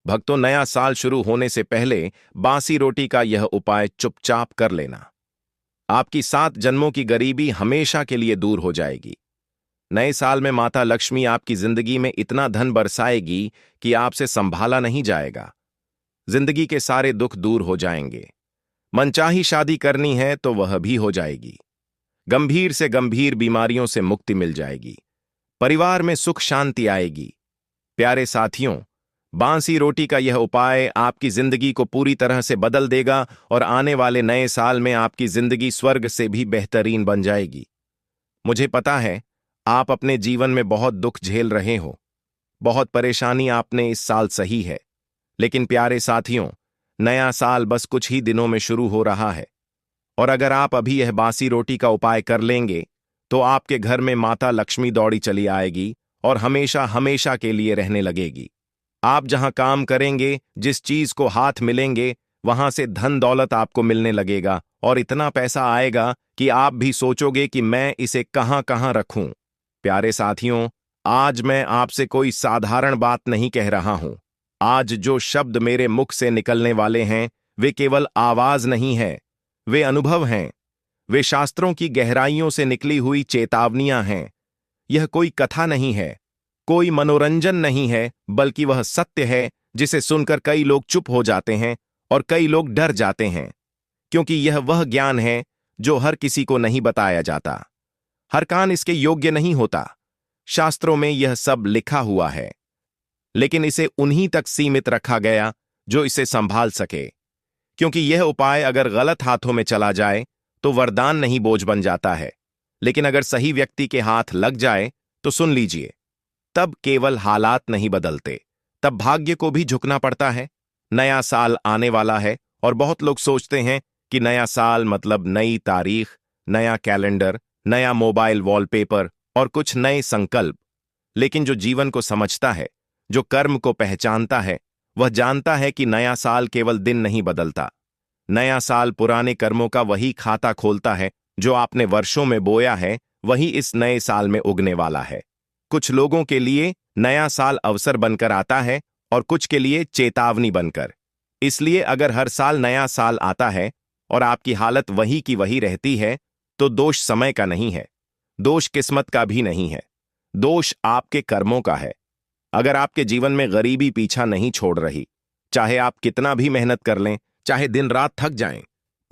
भक्तों, नया साल शुरू होने से पहले बासी रोटी का यह उपाय चुपचाप कर लेना। आपकी 7 जन्मों की गरीबी हमेशा के लिए दूर हो जाएगी। नए साल में माता लक्ष्मी आपकी जिंदगी में इतना धन बरसाएगी कि आपसे संभाला नहीं जाएगा। जिंदगी के सारे दुख दूर हो जाएंगे। मनचाही शादी करनी है तो वह भी हो जाएगी। गंभीर से गंभीर बीमारियों से मुक्ति मिल जाएगी। परिवार में सुख शांति आएगी। प्यारे साथियों, बांसी रोटी का यह उपाय आपकी जिंदगी को पूरी तरह से बदल देगा और आने वाले नए साल में आपकी जिंदगी स्वर्ग से भी बेहतरीन बन जाएगी। मुझे पता है आप अपने जीवन में बहुत दुख झेल रहे हो, बहुत परेशानी आपने इस साल सही है, लेकिन प्यारे साथियों, नया साल बस कुछ ही दिनों में शुरू हो रहा है और अगर आप अभी यह बासी रोटी का उपाय कर लेंगे तो आपके घर में माता लक्ष्मी दौड़ी चली आएगी और हमेशा हमेशा के लिए रहने लगेगी। आप जहां काम करेंगे, जिस चीज को हाथ मिलेंगे, वहां से धन दौलत आपको मिलने लगेगा और इतना पैसा आएगा कि आप भी सोचोगे कि मैं इसे कहां कहां रखूं। प्यारे साथियों, आज मैं आपसे कोई साधारण बात नहीं कह रहा हूं। आज जो शब्द मेरे मुख से निकलने वाले हैं वे केवल आवाज नहीं है, वे अनुभव हैं। वे शास्त्रों की गहराइयों से निकली हुई चेतावनियां हैं। यह कोई कथा नहीं है, कोई मनोरंजन नहीं है, बल्कि वह सत्य है जिसे सुनकर कई लोग चुप हो जाते हैं और कई लोग डर जाते हैं, क्योंकि यह वह ज्ञान है जो हर किसी को नहीं बताया जाता। हर कान इसके योग्य नहीं होता। शास्त्रों में यह सब लिखा हुआ है, लेकिन इसे उन्हीं तक सीमित रखा गया जो इसे संभाल सके, क्योंकि यह उपाय अगर गलत हाथों में चला जाए तो वरदान नहीं बोझ बन जाता है, लेकिन अगर सही व्यक्ति के हाथ लग जाए तो सुन लीजिए, तब केवल हालात नहीं बदलते, तब भाग्य को भी झुकना पड़ता है। नया साल आने वाला है और बहुत लोग सोचते हैं कि नया साल मतलब नई तारीख, नया कैलेंडर, नया मोबाइल वॉलपेपर और कुछ नए संकल्प। लेकिन जो जीवन को समझता है, जो कर्म को पहचानता है, वह जानता है कि नया साल केवल दिन नहीं बदलता। नया साल पुराने कर्मों का वही खाता खोलता है जो आपने वर्षों में बोया है, वही इस नए साल में उगने वाला है। कुछ लोगों के लिए नया साल अवसर बनकर आता है और कुछ के लिए चेतावनी बनकर। इसलिए अगर हर साल नया साल आता है और आपकी हालत वही की वही रहती है तो दोष समय का नहीं है, दोष किस्मत का भी नहीं है, दोष आपके कर्मों का है। अगर आपके जीवन में गरीबी पीछा नहीं छोड़ रही, चाहे आप कितना भी मेहनत कर लें, चाहे दिन रात थक जाएं,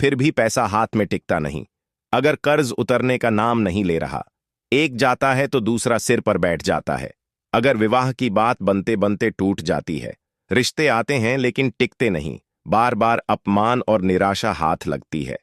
फिर भी पैसा हाथ में टिकता नहीं, अगर कर्ज उतरने का नाम नहीं ले रहा, एक जाता है तो दूसरा सिर पर बैठ जाता है, अगर विवाह की बात बनते बनते टूट जाती है, रिश्ते आते हैं लेकिन टिकते नहीं, बार बार अपमान और निराशा हाथ लगती है,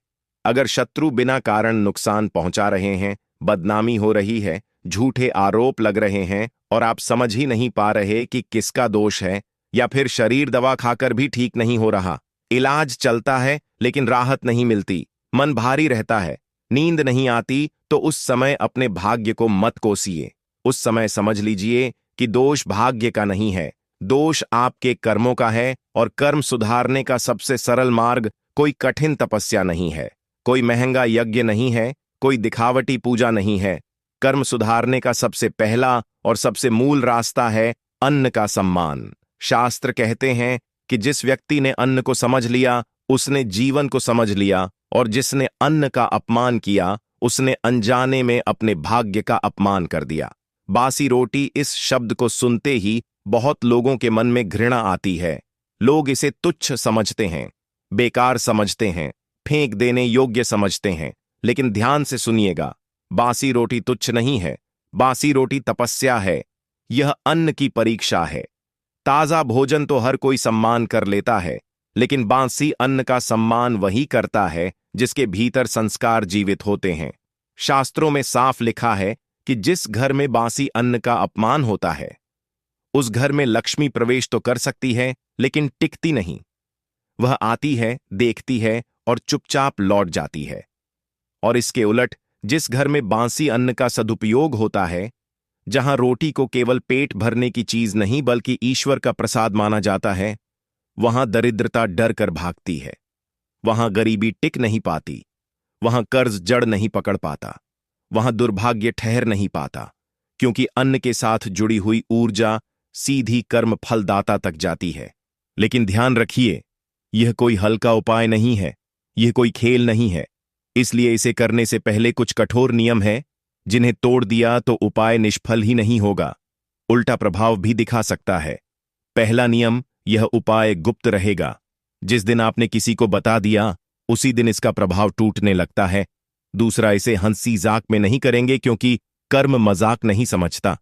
अगर शत्रु बिना कारण नुकसान पहुंचा रहे हैं, बदनामी हो रही है, झूठे आरोप लग रहे हैं और आप समझ ही नहीं पा रहे कि किसका दोष है, या फिर शरीर दवा खाकर भी ठीक नहीं हो रहा, इलाज चलता है लेकिन राहत नहीं मिलती, मन भारी रहता है, नींद नहीं आती, तो उस समय अपने भाग्य को मत कोसिए। उस समय समझ लीजिए कि दोष भाग्य का नहीं है, दोष आपके कर्मों का है और कर्म सुधारने का सबसे सरल मार्ग कोई कठिन तपस्या नहीं है, कोई महंगा यज्ञ नहीं है, कोई दिखावटी पूजा नहीं है। कर्म सुधारने का सबसे पहला और सबसे मूल रास्ता है अन्न का सम्मान। शास्त्र कहते हैं कि जिस व्यक्ति ने अन्न को समझ लिया उसने जीवन को समझ लिया, और जिसने अन्न का अपमान किया उसने अनजाने में अपने भाग्य का अपमान कर दिया। बासी रोटी इस शब्द को सुनते ही बहुत लोगों के मन में घृणा आती है। लोग इसे तुच्छ समझते हैं, बेकार समझते हैं, फेंक देने योग्य समझते हैं, लेकिन ध्यान से सुनिएगा, बासी रोटी तुच्छ नहीं है, बासी रोटी तपस्या है। यह अन्न की परीक्षा है। ताजा भोजन तो हर कोई सम्मान कर लेता है, लेकिन बासी अन्न का सम्मान वही करता है जिसके भीतर संस्कार जीवित होते हैं। शास्त्रों में साफ लिखा है कि जिस घर में बासी अन्न का अपमान होता है उस घर में लक्ष्मी प्रवेश तो कर सकती है लेकिन टिकती नहीं। वह आती है, देखती है और चुपचाप लौट जाती है। और इसके उलट जिस घर में बासी अन्न का सदुपयोग होता है, जहां रोटी को केवल पेट भरने की चीज नहीं बल्कि ईश्वर का प्रसाद माना जाता है, वहां दरिद्रता डर कर भागती है, वहां गरीबी टिक नहीं पाती, वहां कर्ज जड़ नहीं पकड़ पाता, वहां दुर्भाग्य ठहर नहीं पाता, क्योंकि अन्न के साथ जुड़ी हुई ऊर्जा सीधी कर्म फलदाता तक जाती है। लेकिन ध्यान रखिए, यह कोई हल्का उपाय नहीं है, यह कोई खेल नहीं है। इसलिए इसे करने से पहले कुछ कठोर नियम हैं, जिन्हें तोड़ दिया तो उपाय निष्फल ही नहीं होगा, उल्टा प्रभाव भी दिखा सकता है। पहला नियम, यह उपाय गुप्त रहेगा। जिस दिन आपने किसी को बता दिया, उसी दिन इसका प्रभाव टूटने लगता है। दूसरा, इसे हंसी जाक में नहीं करेंगे, क्योंकि कर्म मजाक नहीं समझता।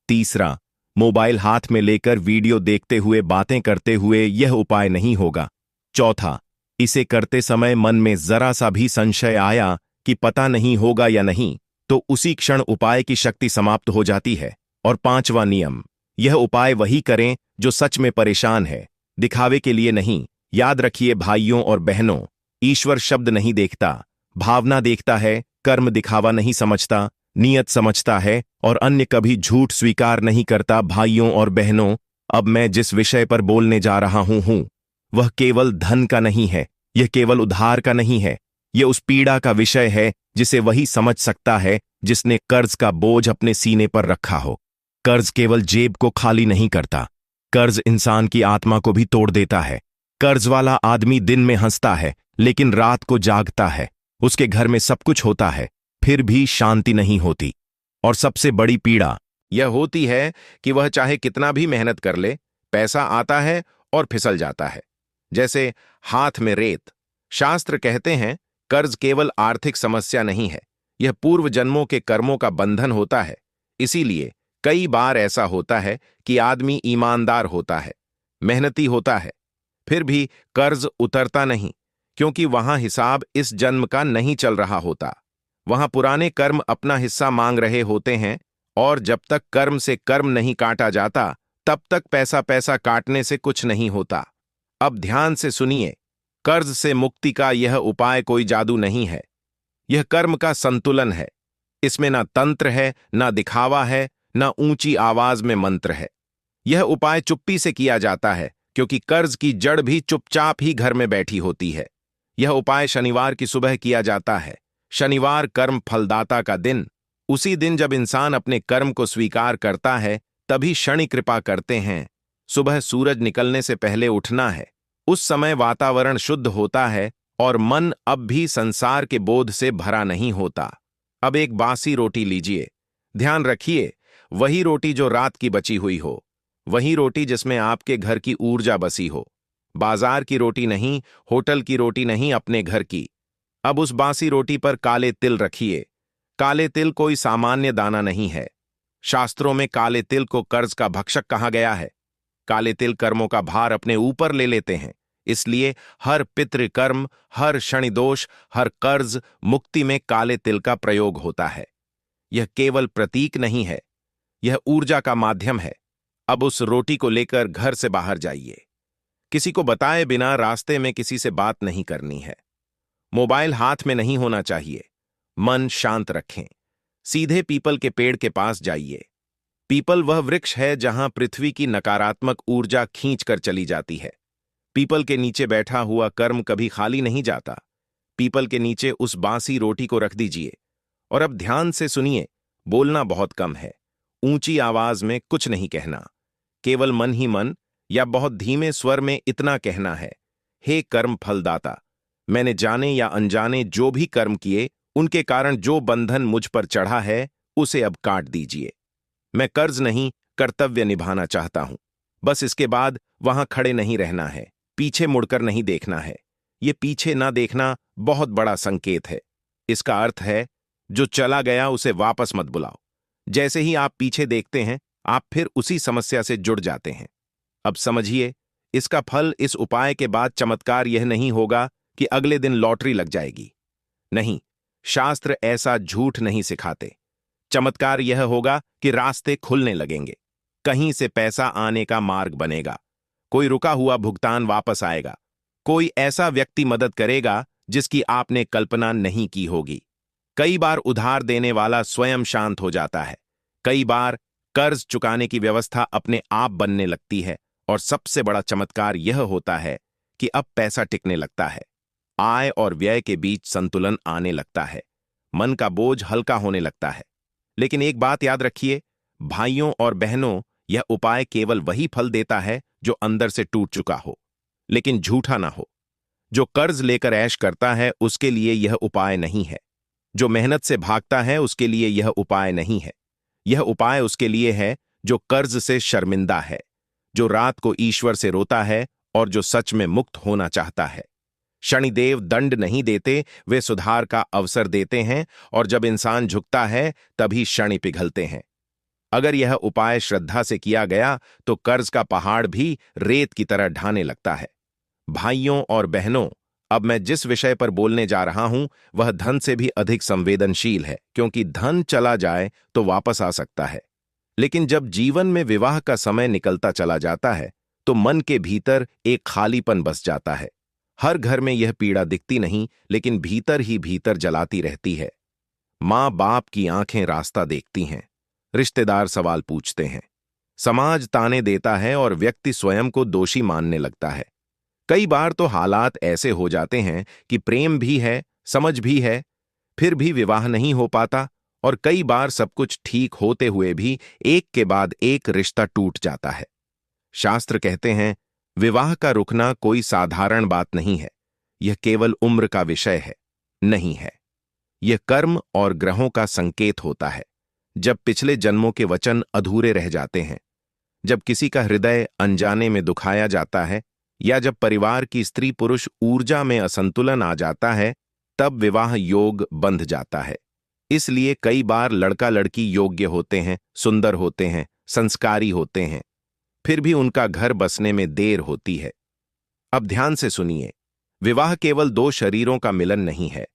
तीसरा, मोबाइल हाथ में लेकर वीडियो देखते हुए बातें करते हुए यह उपाय नहीं होगा। चौथा, इसे करते समय मन में जरा सा भी संशय आया कि पता नहीं होगा या नहीं, तो उसी क्षण उपाय की शक्ति समाप्त हो जाती है। और पांचवा नियम, यह उपाय वही करें जो सच में परेशान है, दिखावे के लिए नहीं। याद रखिए भाइयों और बहनों, ईश्वर शब्द नहीं देखता, भावना देखता है। कर्म दिखावा नहीं समझता, नियत समझता है, और अन्य कभी झूठ स्वीकार नहीं करता। भाइयों और बहनों, अब मैं जिस विषय पर बोलने जा रहा हूं, वह केवल धन का नहीं है, यह केवल उधार का नहीं है। यह उस पीड़ा का विषय है जिसे वही समझ सकता है जिसने कर्ज का बोझ अपने सीने पर रखा हो। कर्ज केवल जेब को खाली नहीं करता, कर्ज इंसान की आत्मा को भी तोड़ देता है। कर्ज वाला आदमी दिन में हंसता है, लेकिन रात को जागता है। उसके घर में सब कुछ होता है, फिर भी शांति नहीं होती। और सबसे बड़ी पीड़ा यह होती है कि वह चाहे कितना भी मेहनत कर ले, पैसा आता है और फिसल जाता है, जैसे हाथ में रेत। शास्त्र कहते हैं, कर्ज केवल आर्थिक समस्या नहीं है, यह पूर्व जन्मों के कर्मों का बंधन होता है। इसीलिए कई बार ऐसा होता है कि आदमी ईमानदार होता है, मेहनती होता है, फिर भी कर्ज उतरता नहीं, क्योंकि वहां हिसाब इस जन्म का नहीं चल रहा होता। वहां पुराने कर्म अपना हिस्सा मांग रहे होते हैं, और जब तक कर्म से कर्म नहीं काटा जाता, तब तक पैसा पैसा काटने से कुछ नहीं होता। अब ध्यान से सुनिए, कर्ज से मुक्ति का यह उपाय कोई जादू नहीं है, यह कर्म का संतुलन है। इसमें ना तंत्र है, ना दिखावा है, ना ऊंची आवाज में मंत्र है। यह उपाय चुप्पी से किया जाता है, क्योंकि कर्ज की जड़ भी चुपचाप ही घर में बैठी होती है। यह उपाय शनिवार की सुबह किया जाता है। शनिवार कर्म फलदाता का दिन। उसी दिन जब इंसान अपने कर्म को स्वीकार करता है, तभी शनि कृपा करते हैं। सुबह सूरज निकलने से पहले उठना है। उस समय वातावरण शुद्ध होता है और मन अब भी संसार के बोध से भरा नहीं होता। अब एक बासी रोटी लीजिए। ध्यान रखिए, वही रोटी जो रात की बची हुई हो, वही रोटी जिसमें आपके घर की ऊर्जा बसी हो। बाजार की रोटी नहीं, होटल की रोटी नहीं, अपने घर की। अब उस बासी रोटी पर काले तिल रखिए। काले तिल कोई सामान्य दाना नहीं है। शास्त्रों में काले तिल को कर्ज का भक्षक कहा गया है। काले तिल कर्मों का भार अपने ऊपर ले लेते हैं। इसलिए हर पितृ कर्म, हर शनि दोष, हर कर्ज मुक्ति में काले तिल का प्रयोग होता है। यह केवल प्रतीक नहीं है, यह ऊर्जा का माध्यम है। अब उस रोटी को लेकर घर से बाहर जाइए। किसी को बताए बिना रास्ते में किसी से बात नहीं करनी है। मोबाइल हाथ में नहीं होना चाहिए। मन शांत रखें। सीधे पीपल के पेड़ के पास जाइए। पीपल वह वृक्ष है जहां पृथ्वी की नकारात्मक ऊर्जा खींच कर चली जाती है। पीपल के नीचे बैठा हुआ कर्म कभी खाली नहीं जाता। पीपल के नीचे उस बासी रोटी को रख दीजिए। और अब ध्यान से सुनिए, बोलना बहुत कम है, ऊंची आवाज में कुछ नहीं कहना, केवल मन ही मन या बहुत धीमे स्वर में इतना कहना है, हे कर्म फलदाता, मैंने जाने या अनजाने जो भी कर्म किए, उनके कारण जो बंधन मुझ पर चढ़ा है, उसे अब काट दीजिए। मैं कर्ज नहीं, कर्तव्य निभाना चाहता हूं। बस इसके बाद वहां खड़े नहीं रहना है, पीछे मुड़कर नहीं देखना है। ये पीछे ना देखना बहुत बड़ा संकेत है। इसका अर्थ है, जो चला गया उसे वापस मत बुलाओ। जैसे ही आप पीछे देखते हैं, आप फिर उसी समस्या से जुड़ जाते हैं। अब समझिए, इसका फल इस उपाय के बाद चमत्कार यह नहीं होगा कि अगले दिन लॉटरी लग जाएगी। नहीं, शास्त्र ऐसा झूठ नहीं सिखाते। चमत्कार यह होगा कि रास्ते खुलने लगेंगे, कहीं से पैसा आने का मार्ग बनेगा, कोई रुका हुआ भुगतान वापस आएगा, कोई ऐसा व्यक्ति मदद करेगा जिसकी आपने कल्पना नहीं की होगी। कई बार उधार देने वाला स्वयं शांत हो जाता है। कई बार कर्ज चुकाने की व्यवस्था अपने आप बनने लगती है। और सबसे बड़ा चमत्कार यह होता है कि अब पैसा टिकने लगता है। आय और व्यय के बीच संतुलन आने लगता है। मन का बोझ हल्का होने लगता है। लेकिन एक बात याद रखिए, भाइयों और बहनों, यह उपाय केवल वही फल देता है जो अंदर से टूट चुका हो। लेकिन झूठा ना हो। जो कर्ज लेकर ऐश करता है उसके लिए यह उपाय नहीं है। जो मेहनत से भागता है उसके लिए यह उपाय नहीं है। यह उपाय उसके लिए है जो कर्ज से शर्मिंदा है, जो रात को ईश्वर से रोता है और जो सच में मुक्त होना चाहता है। शनिदेव दंड नहीं देते, वे सुधार का अवसर देते हैं, और जब इंसान झुकता है तभी शनि पिघलते हैं। अगर यह उपाय श्रद्धा से किया गया तो कर्ज का पहाड़ भी रेत की तरह ढाने लगता है। भाइयों और बहनों, अब मैं जिस विषय पर बोलने जा रहा हूं वह धन से भी अधिक संवेदनशील है, क्योंकि धन चला जाए तो वापस आ सकता है, लेकिन जब जीवन में विवाह का समय निकलता चला जाता है तो मन के भीतर एक खालीपन बस जाता है। हर घर में यह पीड़ा दिखती नहीं, लेकिन भीतर ही भीतर जलाती रहती है। माँ बाप की आंखें रास्ता देखती हैं, रिश्तेदार सवाल पूछते हैं, समाज ताने देता है और व्यक्ति स्वयं को दोषी मानने लगता है। कई बार तो हालात ऐसे हो जाते हैं कि प्रेम भी है, समझ भी है, फिर भी विवाह नहीं हो पाता, और कई बार सब कुछ ठीक होते हुए भी एक के बाद एक रिश्ता टूट जाता है। शास्त्र कहते हैं, विवाह का रुकना कोई साधारण बात नहीं है, यह केवल उम्र का विषय है नहीं है। यह कर्म और ग्रहों का संकेत होता है। जब पिछले जन्मों के वचन अधूरे रह जाते हैं, जब किसी का हृदय अनजाने में दुखाया जाता है, या जब परिवार की स्त्री पुरुष ऊर्जा में असंतुलन आ जाता है, तब विवाह योग बंध जाता है। इसलिए कई बार लड़का लड़की योग्य होते हैं, सुंदर होते हैं, संस्कारी होते हैं, फिर भी उनका घर बसने में देर होती है। अब ध्यान से सुनिए, विवाह केवल दो शरीरों का मिलन नहीं है,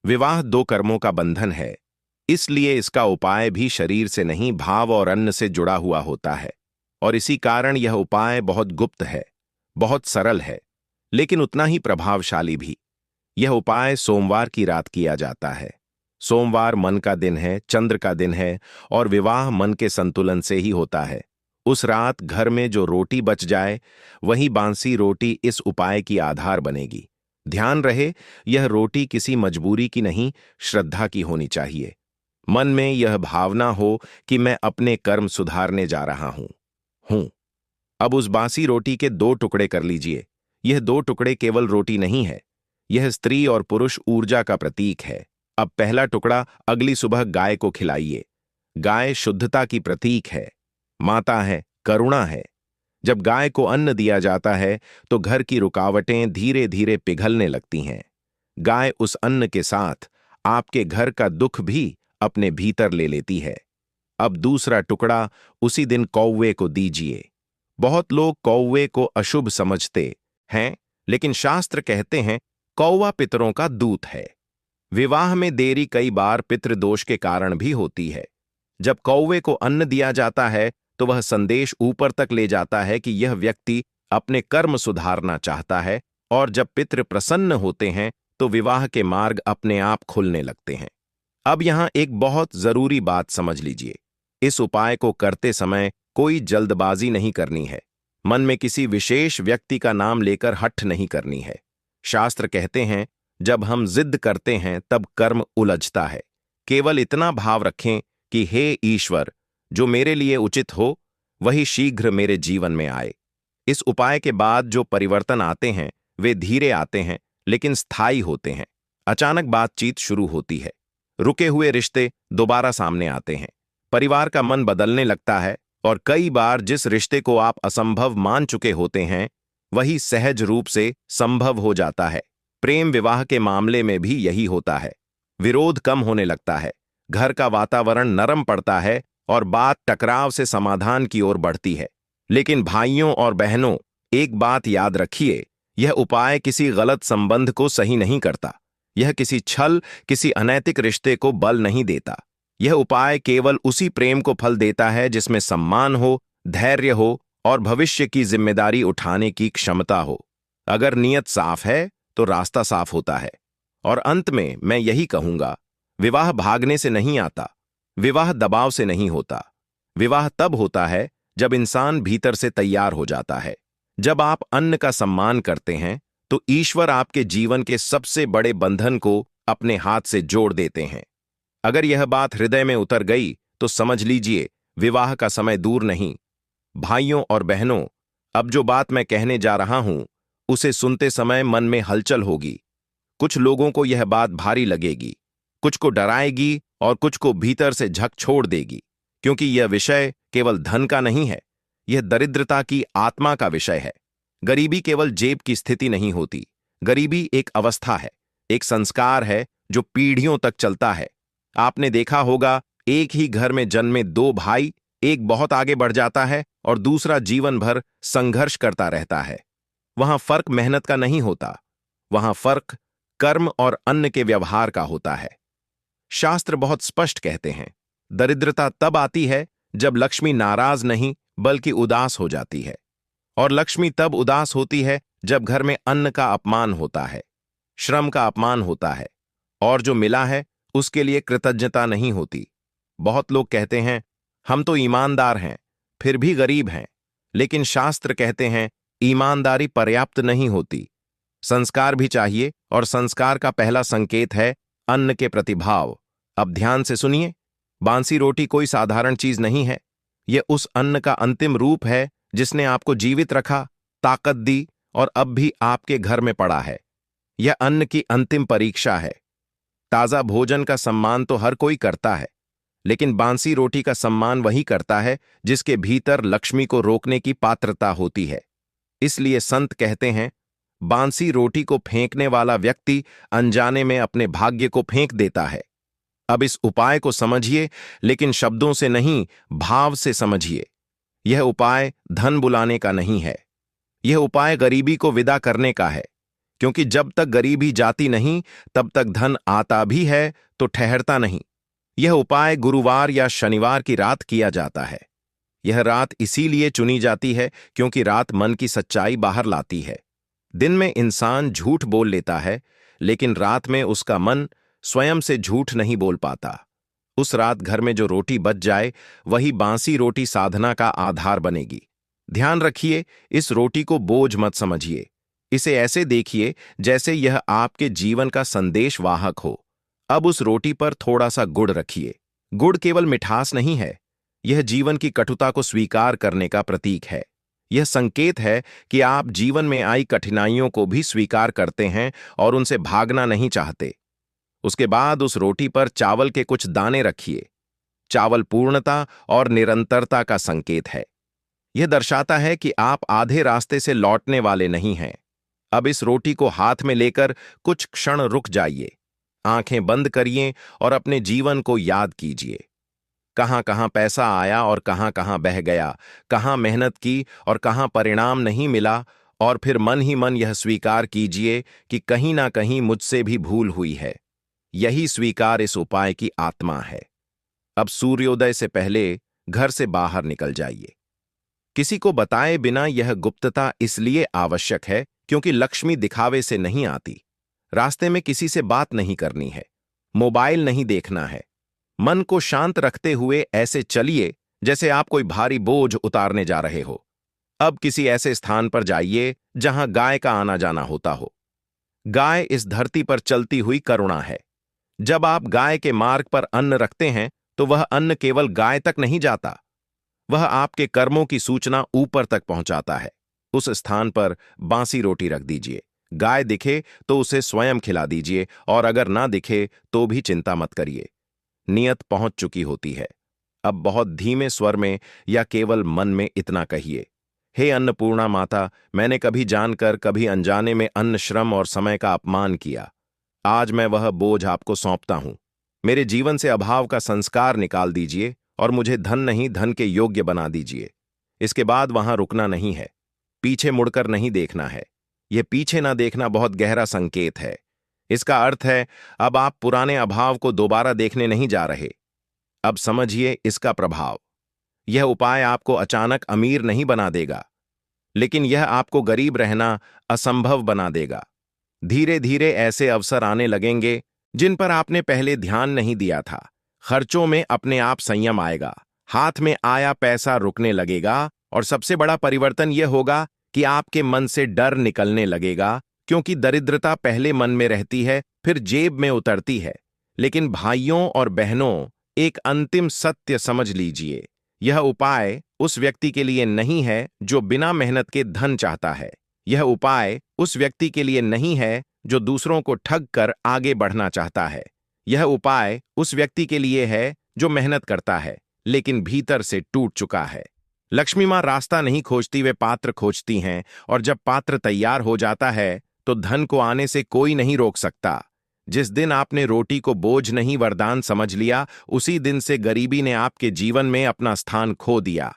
विवाह दो कर्मों का बंधन है। इसलिए इसका उपाय भी शरीर से नहीं, भाव और अन्न से जुड़ा हुआ होता है, और इसी कारण यह उपाय बहुत गुप्त है, बहुत सरल है, लेकिन उतना ही प्रभावशाली भी। यह उपाय सोमवार की रात किया जाता है। सोमवार मन का दिन है, चंद्र का दिन है, और विवाह मन के संतुलन से ही होता है। उस रात घर में जो रोटी बच जाए, वही बांसी रोटी इस उपाय की आधार बनेगी। ध्यान रहे, यह रोटी किसी मजबूरी की नहीं, श्रद्धा की होनी चाहिए। मन में यह भावना हो कि मैं अपने कर्म सुधारने जा रहा हूं। अब उस बासी रोटी के दो टुकड़े कर लीजिए। यह दो टुकड़े केवल रोटी नहीं है, यह स्त्री और पुरुष ऊर्जा का प्रतीक है। अब पहला टुकड़ा अगली सुबह गाय को खिलाइए। गाय शुद्धता की प्रतीक है, माता है, करुणा है। जब गाय को अन्न दिया जाता है तो घर की रुकावटें धीरे धीरे पिघलने लगती हैं। गाय उस अन्न के साथ आपके घर का दुख भी अपने भीतर ले लेती है। अब दूसरा टुकड़ा उसी दिन कौवे को दीजिए। बहुत लोग कौवे को अशुभ समझते हैं, लेकिन शास्त्र कहते हैं कौवा पितरों का दूत है। विवाह में देरी कई बार पितृदोष के कारण भी होती है। जब कौवे को अन्न दिया जाता है तो वह संदेश ऊपर तक ले जाता है कि यह व्यक्ति अपने कर्म सुधारना चाहता है, और जब पितृ प्रसन्न होते हैं तो विवाह के मार्ग अपने आप खुलने लगते हैं। अब यहां एक बहुत जरूरी बात समझ लीजिए, इस उपाय को करते समय कोई जल्दबाजी नहीं करनी है। मन में किसी विशेष व्यक्ति का नाम लेकर हठ नहीं करनी है। शास्त्र कहते हैं, जब हम जिद करते हैं तब कर्म उलझता है। केवल इतना भाव रखें कि हे ईश्वर, जो मेरे लिए उचित हो वही शीघ्र मेरे जीवन में आए। इस उपाय के बाद जो परिवर्तन आते हैं वे धीरे आते हैं, लेकिन स्थायी होते हैं। अचानक बातचीत शुरू होती है, रुके हुए रिश्ते दोबारा सामने आते हैं, परिवार का मन बदलने लगता है, और कई बार जिस रिश्ते को आप असंभव मान चुके होते हैं वही सहज रूप से संभव हो जाता है। प्रेम विवाह के मामले में भी यही होता है। विरोध कम होने लगता है, घर का वातावरण नरम पड़ता है, और बात टकराव से समाधान की ओर बढ़ती है। लेकिन भाइयों और बहनों, एक बात याद रखिए, यह उपाय किसी गलत संबंध को सही नहीं करता। यह किसी छल, किसी अनैतिक रिश्ते को बल नहीं देता। यह उपाय केवल उसी प्रेम को फल देता है जिसमें सम्मान हो, धैर्य हो, और भविष्य की जिम्मेदारी उठाने की क्षमता हो। अगर नीयत साफ है तो रास्ता साफ होता है। और अंत में मैं यही कहूंगा, विवाह भागने से नहीं आता, विवाह दबाव से नहीं होता। विवाह तब होता है जब इंसान भीतर से तैयार हो जाता है। जब आप अन्न का सम्मान करते हैं तो ईश्वर आपके जीवन के सबसे बड़े बंधन को अपने हाथ से जोड़ देते हैं। अगर यह बात हृदय में उतर गई तो समझ लीजिए, विवाह का समय दूर नहीं। भाइयों और बहनों, अब जो बात मैं कहने जा रहा हूं उसे सुनते समय मन में हलचल होगी। कुछ लोगों को यह बात भारी लगेगी, कुछ को डराएगी और कुछ को भीतर से झकझोर देगी, क्योंकि यह विषय केवल धन का नहीं है, यह दरिद्रता की आत्मा का विषय है। गरीबी केवल जेब की स्थिति नहीं होती, गरीबी एक अवस्था है, एक संस्कार है जो पीढ़ियों तक चलता है। आपने देखा होगा, एक ही घर में जन्मे दो भाई, एक बहुत आगे बढ़ जाता है और दूसरा जीवन भर संघर्ष करता रहता है। वहां फर्क मेहनत का नहीं होता, वहां फर्क कर्म और अन्न के व्यवहार का होता है। शास्त्र बहुत स्पष्ट कहते हैं, दरिद्रता तब आती है जब लक्ष्मी नाराज नहीं बल्कि उदास हो जाती है, और लक्ष्मी तब उदास होती है जब घर में अन्न का अपमान होता है, श्रम का अपमान होता है, और जो मिला है उसके लिए कृतज्ञता नहीं होती। बहुत लोग कहते हैं, हम तो ईमानदार हैं फिर भी गरीब हैं, लेकिन शास्त्र कहते हैं ईमानदारी पर्याप्त नहीं होती, संस्कार भी चाहिए, और संस्कार का पहला संकेत है अन्न के प्रतिभाव। अब ध्यान से सुनिए, बांसी रोटी कोई साधारण चीज नहीं है, यह उस अन्न का अंतिम रूप है जिसने आपको जीवित रखा, ताकत दी और अब भी आपके घर में पड़ा है। यह अन्न की अंतिम परीक्षा है। ताजा भोजन का सम्मान तो हर कोई करता है, लेकिन बांसी रोटी का सम्मान वही करता है जिसके भीतर लक्ष्मी को रोकने की पात्रता होती है। इसलिए संत कहते हैं, बांसी रोटी को फेंकने वाला व्यक्ति अनजाने में अपने भाग्य को फेंक देता है। अब इस उपाय को समझिए, लेकिन शब्दों से नहीं, भाव से समझिए। यह उपाय धन बुलाने का नहीं है, यह उपाय गरीबी को विदा करने का है, क्योंकि जब तक गरीबी जाती नहीं तब तक धन आता भी है तो ठहरता नहीं। यह उपाय गुरुवार या शनिवार की रात किया जाता है। यह रात इसीलिए चुनी जाती है क्योंकि रात मन की सच्चाई बाहर लाती है। दिन में इंसान झूठ बोल लेता है, लेकिन रात में उसका मन स्वयं से झूठ नहीं बोल पाता। उस रात घर में जो रोटी बच जाए वही बांसी रोटी साधना का आधार बनेगी। ध्यान रखिए, इस रोटी को बोझ मत समझिए, इसे ऐसे देखिए जैसे यह आपके जीवन का संदेश वाहक हो। अब उस रोटी पर थोड़ा सा गुड़ रखिए। गुड़ केवल मिठास नहीं है, यह जीवन की कटुता को स्वीकार करने का प्रतीक है। यह संकेत है कि आप जीवन में आई कठिनाइयों को भी स्वीकार करते हैं और उनसे भागना नहीं चाहते। उसके बाद उस रोटी पर चावल के कुछ दाने रखिए। चावल पूर्णता और निरंतरता का संकेत है। यह दर्शाता है कि आप आधे रास्ते से लौटने वाले नहीं हैं। अब इस रोटी को हाथ में लेकर कुछ क्षण रुक जाइए, आंखें बंद करिए और अपने जीवन को याद कीजिए। कहां कहां पैसा आया और कहां कहां बह गया, कहां मेहनत की और कहां परिणाम नहीं मिला, और फिर मन ही मन यह स्वीकार कीजिए कि कहीं ना कहीं मुझसे भी भूल हुई है। यही स्वीकार इस उपाय की आत्मा है। अब सूर्योदय से पहले घर से बाहर निकल जाइए। किसी को बताए बिना यह गुप्तता इसलिए आवश्यक है क्योंकि लक्ष्मी दिखावे से नहीं आती। रास्ते में किसी से बात नहीं करनी है, मोबाइल नहीं देखना है। मन को शांत रखते हुए ऐसे चलिए जैसे आप कोई भारी बोझ उतारने जा रहे हो। अब किसी ऐसे स्थान पर जाइए जहां गाय का आना जाना होता हो। गाय इस धरती पर चलती हुई करुणा है। जब आप गाय के मार्ग पर अन्न रखते हैं तो वह अन्न केवल गाय तक नहीं जाता, वह आपके कर्मों की सूचना ऊपर तक पहुंचाता है। उस स्थान पर बांसी रोटी रख दीजिए। गाय दिखे तो उसे स्वयं खिला दीजिए, और अगर ना दिखे तो भी चिंता मत करिए, नियत पहुंच चुकी होती है। अब बहुत धीमे स्वर में या केवल मन में इतना कहिए, हे अन्नपूर्णा माता, मैंने कभी जानकर कभी अनजाने में अन्न, श्रम और समय का अपमान किया। आज मैं वह बोझ आपको सौंपता हूं। मेरे जीवन से अभाव का संस्कार निकाल दीजिए और मुझे धन नहीं धन के योग्य बना दीजिए। इसके बाद वहां रुकना नहीं है, पीछे मुड़कर नहीं देखना है। यह पीछे ना देखना बहुत गहरा संकेत है। इसका अर्थ है अब आप पुराने अभाव को दोबारा देखने नहीं जा रहे। अब समझिए इसका प्रभाव। यह उपाय आपको अचानक अमीर नहीं बना देगा, लेकिन यह आपको गरीब रहना असंभव बना देगा। धीरे धीरे ऐसे अवसर आने लगेंगे जिन पर आपने पहले ध्यान नहीं दिया था। खर्चों में अपने आप संयम आएगा, हाथ में आया पैसा रुकने लगेगा, और सबसे बड़ा परिवर्तन यह होगा कि आपके मन से डर निकलने लगेगा, क्योंकि दरिद्रता पहले मन में रहती है फिर जेब में उतरती है। लेकिन भाइयों और बहनों, एक अंतिम सत्य समझ लीजिए, यह उपाय उस व्यक्ति के लिए नहीं है जो बिना मेहनत के धन चाहता है। यह उपाय उस व्यक्ति के लिए नहीं है जो दूसरों को ठग कर आगे बढ़ना चाहता है। यह उपाय उस व्यक्ति के लिए है जो मेहनत करता है लेकिन भीतर से टूट चुका है। लक्ष्मी माँ रास्ता नहीं खोजती, वे पात्र खोजती हैं, और जब पात्र तैयार हो जाता है तो धन को आने से कोई नहीं रोक सकता। जिस दिन आपने रोटी को बोझ नहीं वरदान समझ लिया, उसी दिन से गरीबी ने आपके जीवन में अपना स्थान खो दिया।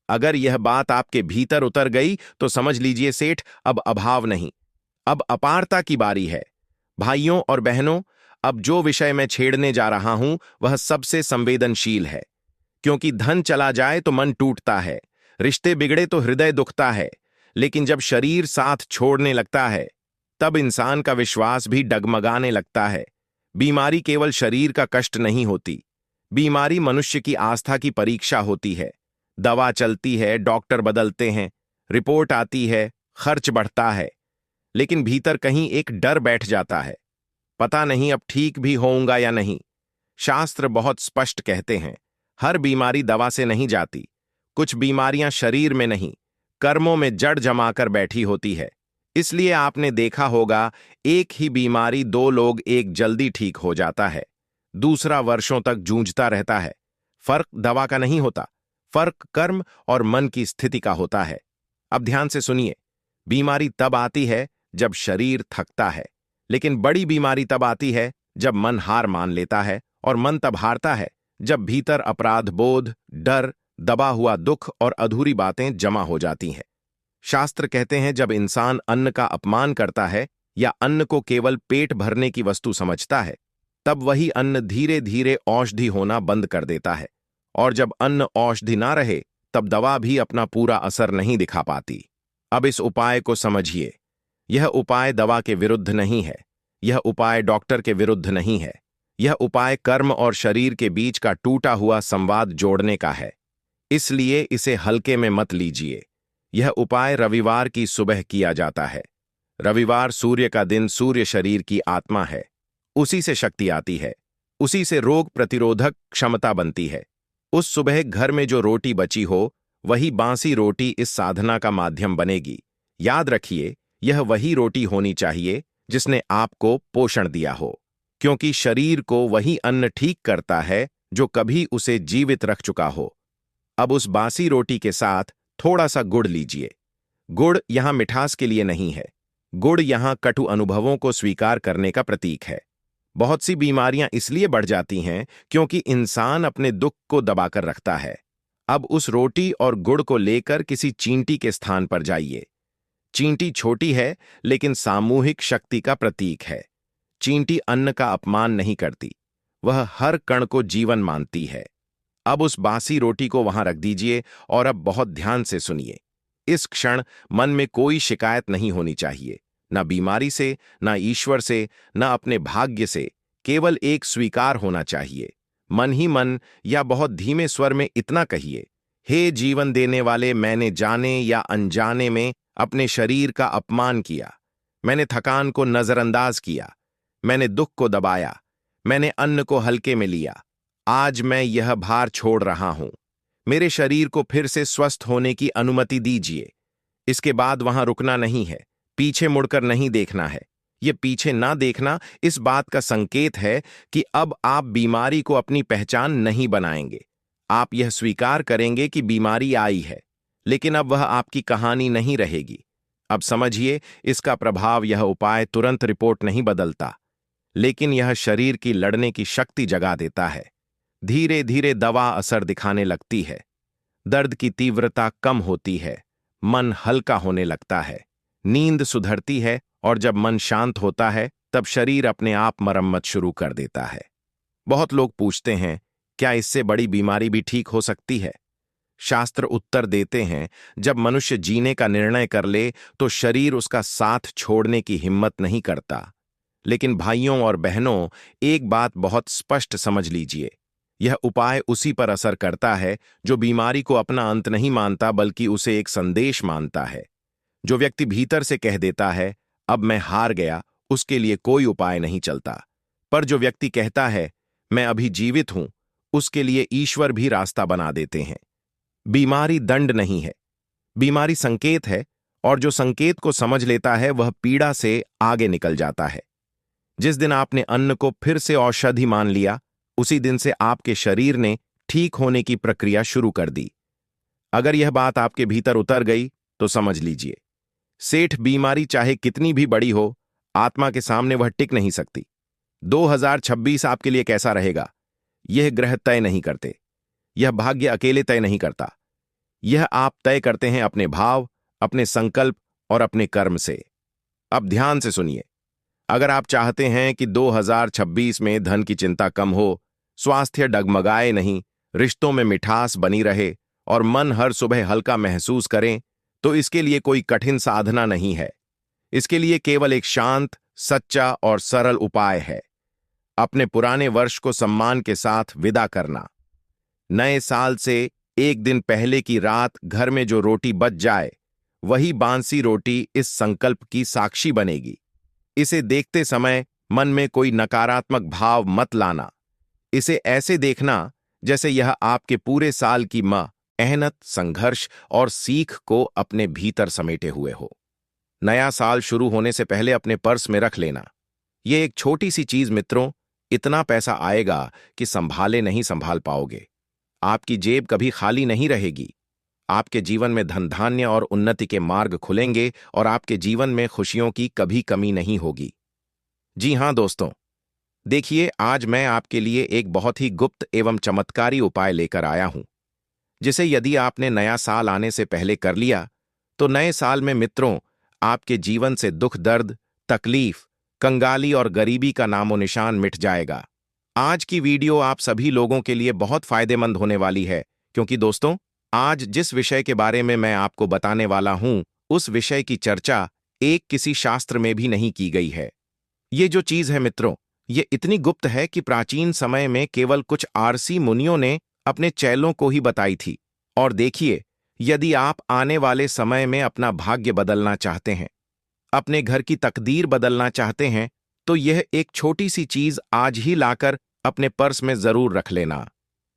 अगर यह बात आपके भीतर उतर गई तो समझ लीजिए सेठ, अब अभाव नहीं, अब अपारता की बारी है। भाइयों और बहनों, अब जो विषय मैं छेड़ने जा रहा हूं वह सबसे संवेदनशील है, क्योंकि धन चला जाए तो मन टूटता है, रिश्ते बिगड़े तो हृदय दुखता है, लेकिन जब शरीर साथ छोड़ने लगता है तब इंसान का विश्वास भी डगमगाने लगता है। बीमारी केवल शरीर का कष्ट नहीं होती, बीमारी मनुष्य की आस्था की परीक्षा होती है। दवा चलती है, डॉक्टर बदलते हैं, रिपोर्ट आती है, खर्च बढ़ता है, लेकिन भीतर कहीं एक डर बैठ जाता है, पता नहीं अब ठीक भी होऊंगा या नहीं। शास्त्र बहुत स्पष्ट कहते हैं, हर बीमारी दवा से नहीं जाती। कुछ बीमारियां शरीर में नहीं, कर्मों में जड़ जमाकर बैठी होती है। इसलिए आपने देखा होगा, एक ही बीमारी दो लोग, एक जल्दी ठीक हो जाता है, दूसरा वर्षों तक जूझता रहता है। फर्क दवा का नहीं होता, फर्क कर्म और मन की स्थिति का होता है। अब ध्यान से सुनिए, बीमारी तब आती है जब शरीर थकता है, लेकिन बड़ी बीमारी तब आती है जब मन हार मान लेता है, और मन तब हारता है जब भीतर अपराध बोध, डर, दबा हुआ दुख और अधूरी बातें जमा हो जाती हैं। शास्त्र कहते हैं, जब इंसान अन्न का अपमान करता है या अन्न को केवल पेट भरने की वस्तु समझता है, तब वही अन्न धीरे धीरे औषधि होना बंद कर देता है, और जब अन्न औषधि ना रहे तब दवा भी अपना पूरा असर नहीं दिखा पाती। अब इस उपाय को समझिए, यह उपाय दवा के विरुद्ध नहीं है, यह उपाय डॉक्टर के विरुद्ध नहीं है, यह उपाय कर्म और शरीर के बीच का टूटा हुआ संवाद जोड़ने का है। इसलिए इसे हल्के में मत लीजिए। यह उपाय रविवार की सुबह किया जाता है। रविवार सूर्य का दिन, सूर्य शरीर की आत्मा है, उसी से शक्ति आती है, उसी से रोग प्रतिरोधक क्षमता बनती है। उस सुबह घर में जो रोटी बची हो, वही बासी रोटी इस साधना का माध्यम बनेगी। याद रखिए, यह वही रोटी होनी चाहिए जिसने आपको पोषण दिया हो, क्योंकि शरीर को वही अन्न ठीक करता है जो कभी उसे जीवित रख चुका हो। अब उस बासी रोटी के साथ थोड़ा सा गुड़ लीजिए। गुड़ यहां मिठास के लिए नहीं है, गुड़ यहां कटु अनुभवों को स्वीकार करने का प्रतीक है। बहुत सी बीमारियां इसलिए बढ़ जाती हैं क्योंकि इंसान अपने दुख को दबाकर रखता है। अब उस रोटी और गुड़ को लेकर किसी चींटी के स्थान पर जाइए। चींटी छोटी है लेकिन सामूहिक शक्ति का प्रतीक है। चींटी अन्न का अपमान नहीं करती, वह हर कण को जीवन मानती है। अब उस बासी रोटी को वहां रख दीजिए और अब बहुत ध्यान से सुनिए। इस क्षण मन में कोई शिकायत नहीं होनी चाहिए, न बीमारी से, न ईश्वर से, न अपने भाग्य से, केवल एक स्वीकार होना चाहिए। मन ही मन या बहुत धीमे स्वर में इतना कहिए, हे जीवन देने वाले, मैंने जाने या अनजाने में अपने शरीर का अपमान किया, मैंने थकान को नजरअंदाज किया, मैंने दुख को दबाया, मैंने अन्न को हल्के में लिया। आज मैं यह भार छोड़ रहा हूं, मेरे शरीर को फिर से स्वस्थ होने की अनुमति दीजिए। इसके बाद वहां रुकना नहीं है, पीछे मुड़कर नहीं देखना है। यह पीछे ना देखना इस बात का संकेत है कि अब आप बीमारी को अपनी पहचान नहीं बनाएंगे। आप यह स्वीकार करेंगे कि बीमारी आई है, लेकिन अब वह आपकी कहानी नहीं रहेगी। अब समझिए, इसका प्रभाव, यह उपाय तुरंत रिपोर्ट नहीं बदलता, लेकिन यह शरीर की लड़ने की शक्ति जगा देता है। धीरे धीरे दवा असर दिखाने लगती है, दर्द की तीव्रता कम होती है, मन हल्का होने लगता है, नींद सुधरती है, और जब मन शांत होता है तब शरीर अपने आप मरम्मत शुरू कर देता है। बहुत लोग पूछते हैं, क्या इससे बड़ी बीमारी भी ठीक हो सकती है? शास्त्र उत्तर देते हैं, जब मनुष्य जीने का निर्णय कर ले तो शरीर उसका साथ छोड़ने की हिम्मत नहीं करता। लेकिन भाइयों और बहनों, एक बात बहुत स्पष्ट समझ लीजिए, यह उपाय उसी पर असर करता है जो बीमारी को अपना अंत नहीं मानता बल्कि उसे एक संदेश मानता है। जो व्यक्ति भीतर से कह देता है, अब मैं हार गया, उसके लिए कोई उपाय नहीं चलता। पर जो व्यक्ति कहता है, मैं अभी जीवित हूं, उसके लिए ईश्वर भी रास्ता बना देते हैं। बीमारी दंड नहीं है, बीमारी संकेत है, और जो संकेत को समझ लेता है वह पीड़ा से आगे निकल जाता है। जिस दिन आपने अन्न को फिर से औषधि मान लिया, उसी दिन से आपके शरीर ने ठीक होने की प्रक्रिया शुरू कर दी। अगर यह बात आपके भीतर उतर गई तो समझ लीजिए, सेठ बीमारी चाहे कितनी भी बड़ी हो, आत्मा के सामने वह टिक नहीं सकती। 2026 आपके लिए कैसा रहेगा, यह ग्रह तय नहीं करते, यह भाग्य अकेले तय नहीं करता। यह आप तय करते हैं अपने भाव, अपने संकल्प और अपने कर्म से। अब ध्यान से सुनिए, अगर आप चाहते हैं कि 2026 में धन की चिंता कम हो, स्वास्थ्य डगमगाए नहीं, रिश्तों में मिठास बनी रहे और मन हर सुबह हल्का महसूस करें, तो इसके लिए कोई कठिन साधना नहीं है। इसके लिए केवल एक शांत, सच्चा और सरल उपाय है। अपने पुराने वर्ष को सम्मान के साथ विदा करना। नए साल से एक दिन पहले की रात घर में जो रोटी बच जाए, वही बांसी रोटी इस संकल्प की साक्षी बनेगी। इसे देखते समय मन में कोई नकारात्मक भाव मत लाना। इसे ऐसे देखना जैसे यह आपके पूरे साल की मेहनत, संघर्ष और सीख को अपने भीतर समेटे हुए हो। नया साल शुरू होने से पहले अपने पर्स में रख लेना। यह एक छोटी सी चीज मित्रों, इतना पैसा आएगा कि संभाले नहीं संभाल पाओगे। आपकी जेब कभी खाली नहीं रहेगी। आपके जीवन में धन धान्य और उन्नति के मार्ग खुलेंगे और आपके जीवन में खुशियों की कभी कमी नहीं होगी। जी हां दोस्तों, देखिए आज मैं आपके लिए एक बहुत ही गुप्त एवं चमत्कारी उपाय लेकर आया हूं, जिसे यदि आपने नया साल आने से पहले कर लिया, तो नए साल में मित्रों आपके जीवन से दुख, दर्द, तकलीफ, कंगाली और गरीबी का नामो निशान मिट जाएगा। आज की वीडियो आप सभी लोगों के लिए बहुत फायदेमंद होने वाली है, क्योंकि दोस्तों आज जिस विषय के बारे में मैं आपको बताने वाला हूं, उस विषय की चर्चा एक किसी शास्त्र में भी नहीं की गई है। ये जो चीज है मित्रों, ये इतनी गुप्त है कि प्राचीन समय में केवल कुछ आरसी मुनियों ने अपने चेलों को ही बताई थी। और देखिए, यदि आप आने वाले समय में अपना भाग्य बदलना चाहते हैं, अपने घर की तकदीर बदलना चाहते हैं, तो यह एक छोटी सी चीज आज ही लाकर अपने पर्स में जरूर रख लेना।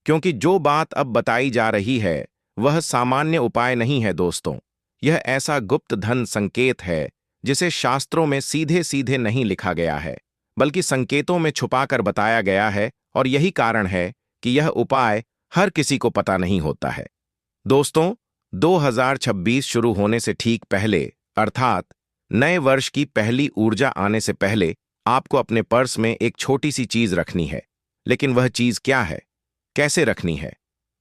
क्योंकि जो बात अब बताई जा रही है वह सामान्य उपाय नहीं है दोस्तों। यह ऐसा गुप्त धन संकेत है जिसे शास्त्रों में सीधे सीधे नहीं लिखा गया है, बल्कि संकेतों में छुपाकर बताया गया है। और यही कारण है कि यह उपाय हर किसी को पता नहीं होता है। दोस्तों 2026 शुरू होने से ठीक पहले, अर्थात नए वर्ष की पहली ऊर्जा आने से पहले, आपको अपने पर्स में एक छोटी सी चीज रखनी है। लेकिन वह चीज क्या है, कैसे रखनी है,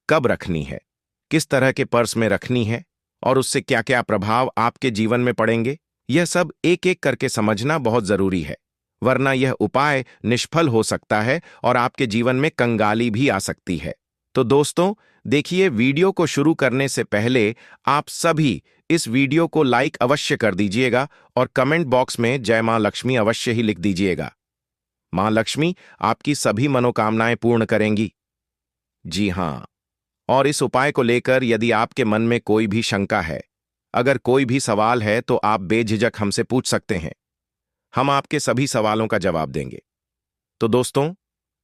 कब रखनी है, किस तरह के पर्स में रखनी है और उससे क्या क्या प्रभाव आपके जीवन में पड़ेंगे, यह सब एक एक करके समझना बहुत जरूरी है। वरना यह उपाय निष्फल हो सकता है और आपके जीवन में कंगाली भी आ सकती है। तो दोस्तों देखिए, वीडियो को शुरू करने से पहले आप सभी इस वीडियो को लाइक अवश्य कर दीजिएगा और कमेंट बॉक्स में जय मां लक्ष्मी अवश्य ही लिख दीजिएगा। मां लक्ष्मी आपकी सभी मनोकामनाएं पूर्ण करेंगी। जी हां, और इस उपाय को लेकर यदि आपके मन में कोई भी शंका है, अगर कोई भी सवाल है, तो आप बेझिझक हमसे पूछ सकते हैं। हम आपके सभी सवालों का जवाब देंगे। तो दोस्तों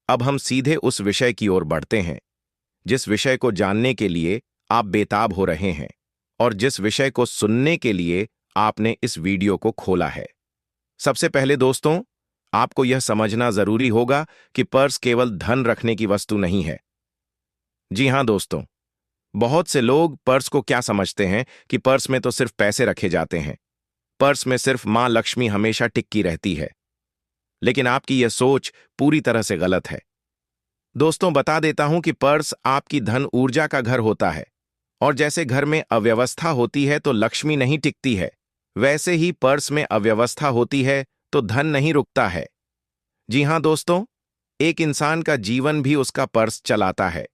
अब हम सीधे उस विषय की ओर बढ़ते हैं, जिस विषय को जानने के लिए आप बेताब हो रहे हैं और जिस विषय को सुनने के लिए आपने इस वीडियो को खोला है। सबसे पहले दोस्तों आपको यह समझना जरूरी होगा कि पर्स केवल धन रखने की वस्तु नहीं है। जी हां दोस्तों, बहुत से लोग पर्स को क्या समझते हैं कि पर्स में तो सिर्फ पैसे रखे जाते हैं, पर्स में सिर्फ मां लक्ष्मी हमेशा टिकी रहती है। लेकिन आपकी यह सोच पूरी तरह से गलत है। दोस्तों बता देता हूं कि पर्स आपकी धन ऊर्जा का घर होता है, और जैसे घर में अव्यवस्था होती है तो लक्ष्मी नहीं टिकती है, वैसे ही पर्स में अव्यवस्था होती है तो धन नहीं रुकता है। जी हां दोस्तों, एक इंसान का जीवन भी उसका पर्स चलाता है,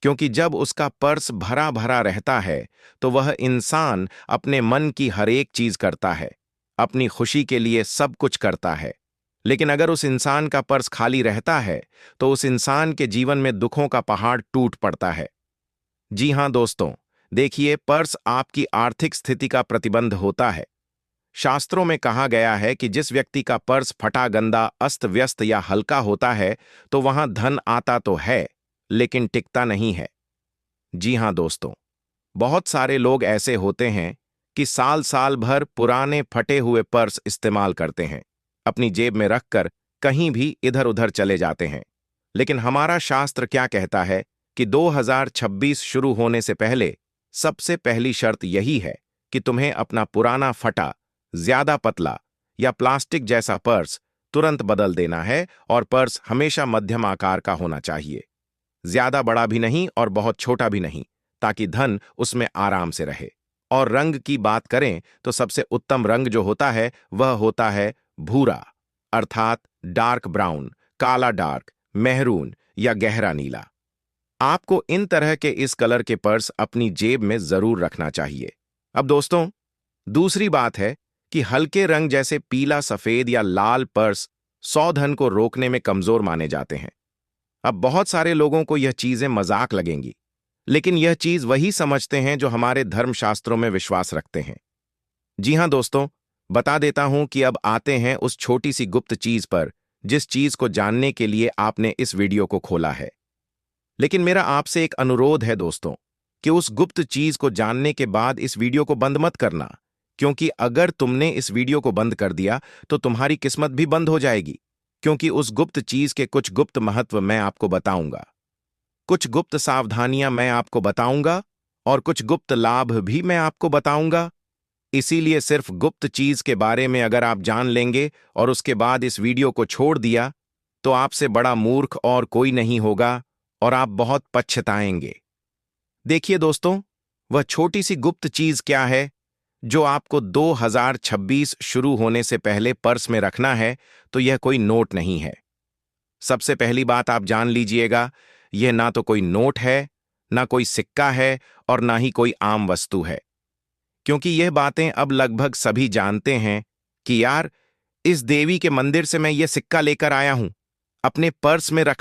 क्योंकि जब उसका पर्स भरा भरा रहता है तो वह इंसान अपने मन की हर एक चीज करता है, अपनी खुशी के लिए सब कुछ करता है। लेकिन अगर उस इंसान का पर्स खाली रहता है तो उस इंसान के जीवन में दुखों का पहाड़ टूट पड़ता है। जी हां दोस्तों, देखिए, पर्स आपकी आर्थिक स्थिति का प्रतिबंध होता है। शास्त्रों में कहा गया है कि जिस व्यक्ति का पर्स फटा, गंदा, अस्त व्यस्त या हल्का होता है तो वहां धन आता तो है लेकिन टिकता नहीं है। जी हां दोस्तों, बहुत सारे लोग ऐसे होते हैं कि साल साल भर पुराने फटे हुए पर्स इस्तेमाल करते हैं, अपनी जेब में रखकर कहीं भी इधर उधर चले जाते हैं। लेकिन हमारा शास्त्र क्या कहता है कि 2026 शुरू होने से पहले सबसे पहली शर्त यही है कि तुम्हें अपना पुराना फटा, ज्यादा पतला या प्लास्टिक जैसा पर्स तुरंत बदल देना है, और पर्स हमेशा मध्यम आकार का होना चाहिए, ज्यादा बड़ा भी नहीं और बहुत छोटा भी नहीं, ताकि धन उसमें आराम से रहे। और रंग की बात करें तो सबसे उत्तम रंग जो होता है वह होता है भूरा, अर्थात डार्क ब्राउन, काला डार्क, मेहरून या गहरा नीला। आपको इन तरह के इस कलर के पर्स अपनी जेब में जरूर रखना चाहिए। अब दोस्तों, दूसरी बात है कि हल्के रंग जैसे पीला, सफेद या लाल पर्स सौधन को रोकने में कमजोर माने जाते हैं। अब बहुत सारे लोगों को यह चीजें मजाक लगेंगी, लेकिन यह चीज वही समझते हैं जो हमारे धर्मशास्त्रों में विश्वास रखते हैं। जी हां दोस्तों, बता देता हूं कि अब आते हैं उस छोटी सी गुप्त चीज पर, जिस चीज को जानने के लिए आपने इस वीडियो को खोला है। लेकिन मेरा आपसे एक अनुरोध है दोस्तों, कि उस गुप्त चीज को जानने के बाद इस वीडियो को बंद मत करना, क्योंकि अगर तुमने इस वीडियो को बंद कर दिया तो तुम्हारी किस्मत भी बंद हो जाएगी, क्योंकि उस गुप्त चीज के कुछ गुप्त महत्व मैं आपको बताऊंगा, कुछ गुप्त सावधानियां मैं आपको बताऊंगा, और कुछ गुप्त लाभ भी मैं आपको बताऊंगा। इसीलिए सिर्फ गुप्त चीज के बारे में अगर आप जान लेंगे और उसके बाद इस वीडियो को छोड़ दिया, तो आपसे बड़ा मूर्ख और कोई नहीं होगा, और आप बहुत पछताएंगे। देखिए दोस्तों, वह छोटी सी गुप्त चीज क्या है जो आपको 2026 शुरू होने से पहले पर्स में रखना है, तो यह कोई नोट नहीं है। सबसे पहली बात आप जान लीजिएगा, यह ना तो कोई नोट है, ना कोई सिक्का है, और ना ही कोई आम वस्तु है। क्योंकि यह बातें अब लगभग सभी जानते हैं कि यार, इस देवी के मंदिर से मैं यह सिक्का लेकर आया हूं, अपने पर्स में रख